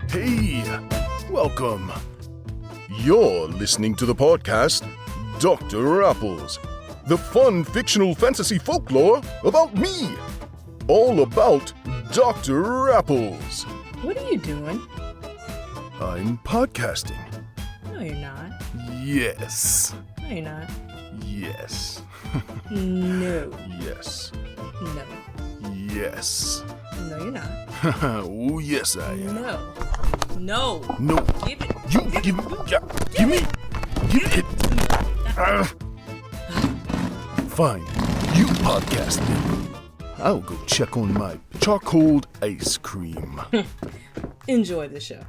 Hey, welcome. You're listening to the podcast Dr. Apples, the fun fictional fantasy folklore about me. All about Dr. Apples. What are you doing? I'm podcasting. No, you're not. Yes. No, you're not. Yes. No. Yes. No. Yes. No, you're not. Oh, yes, I am. No. No. No. Give it. You give me. Yeah, give me. Give it. Fine. You podcast then. I'll go check on my charcoal ice cream. Enjoy the show.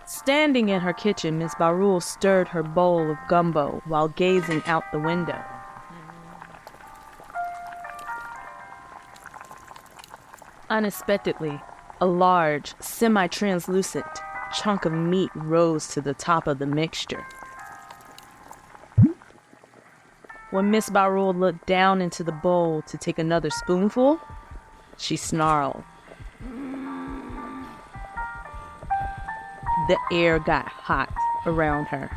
Standing in her kitchen, Miss BaRule stirred her bowl of gumbo while gazing out the window. Unexpectedly, a large, semi-translucent chunk of meat rose to the top of the mixture. When Miss BaRule looked down into the bowl to take another spoonful, she snarled. The air got hot around her.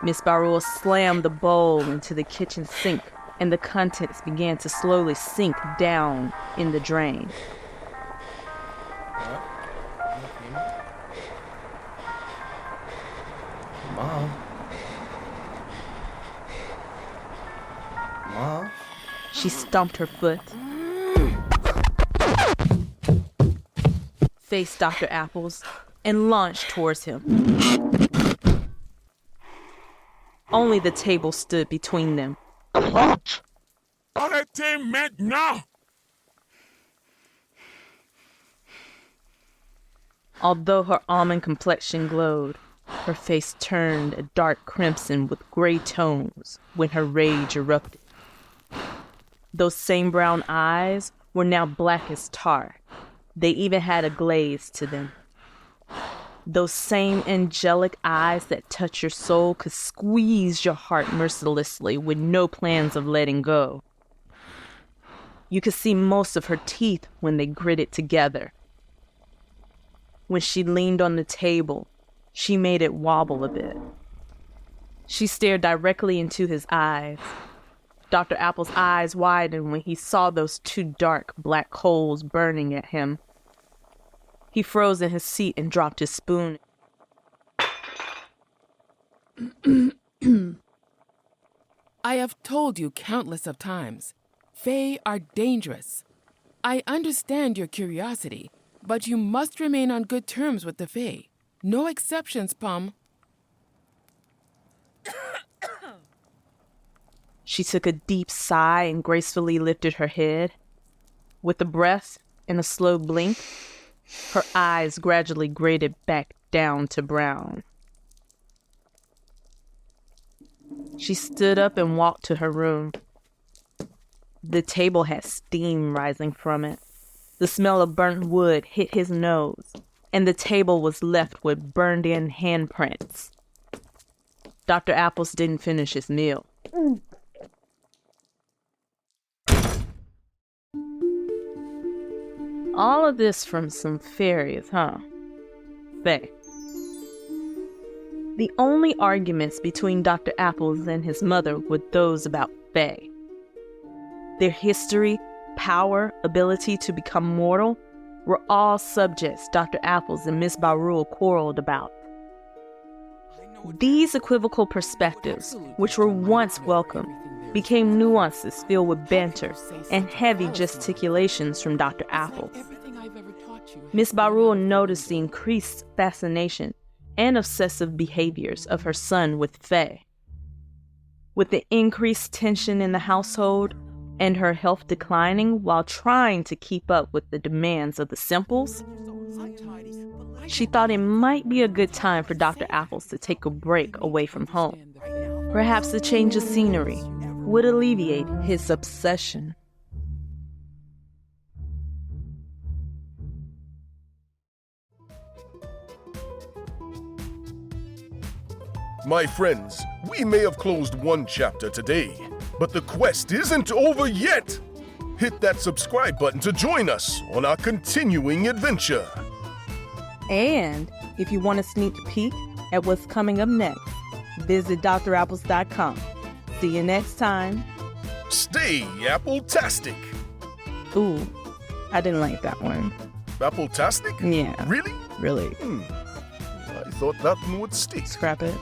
Miss BaRule slammed the bowl into the kitchen sink, and the contents began to slowly sink down in the drain. Mom? She stomped her foot, faced Dr. Apples, and launched towards him. Only the table stood between them. Arrêtez maintenant! Although her almond complexion glowed, her face turned a dark crimson with gray tones when her rage erupted. Those same brown eyes were now black as tar. They even had a glaze to them. Those same angelic eyes that touch your soul could squeeze your heart mercilessly with no plans of letting go. You could see most of her teeth when they gritted together. When she leaned on the table, she made it wobble a bit. She stared directly into his eyes. Dr. Apple's eyes widened when he saw those two dark black coals burning at him. He froze in his seat and dropped his spoon. I have told you countless of times, Fae are dangerous. I understand your curiosity, but you must remain on good terms with the Fae. No exceptions, Pum. She took a deep sigh and gracefully lifted her head. With a breath and a slow blink, her eyes gradually graded back down to brown. She stood up and walked to her room. The table had steam rising from it. The smell of burnt wood hit his nose, and the table was left with burned-in handprints. Dr. Apples didn't finish his meal. All of this from some fairies, huh? Fae. The only arguments between Dr. Apples and his mother were those about Fae. Their history, power, ability to become mortal were all subjects Dr. Apples and Miss BaRule quarreled about. These equivocal perspectives, which were once welcome, became nuances filled with banter and heavy gesticulations from Dr. Apples. Miss BaRule noticed the increased fascination and obsessive behaviors of her son with Fae. With the increased tension in the household and her health declining while trying to keep up with the demands of the Simples, she thought it might be a good time for Dr. Apples to take a break away from home. Perhaps a change of scenery would alleviate his obsession. My friends, we may have closed one chapter today, but the quest isn't over yet. Hit that subscribe button to join us on our continuing adventure. And if you want a sneak peek at what's coming up next, visit drapples.com. See you next time. Stay Apple-tastic. Ooh, I didn't like that one. Apple-tastic? Yeah. Really? Really. I thought that one would stick. Scrap it.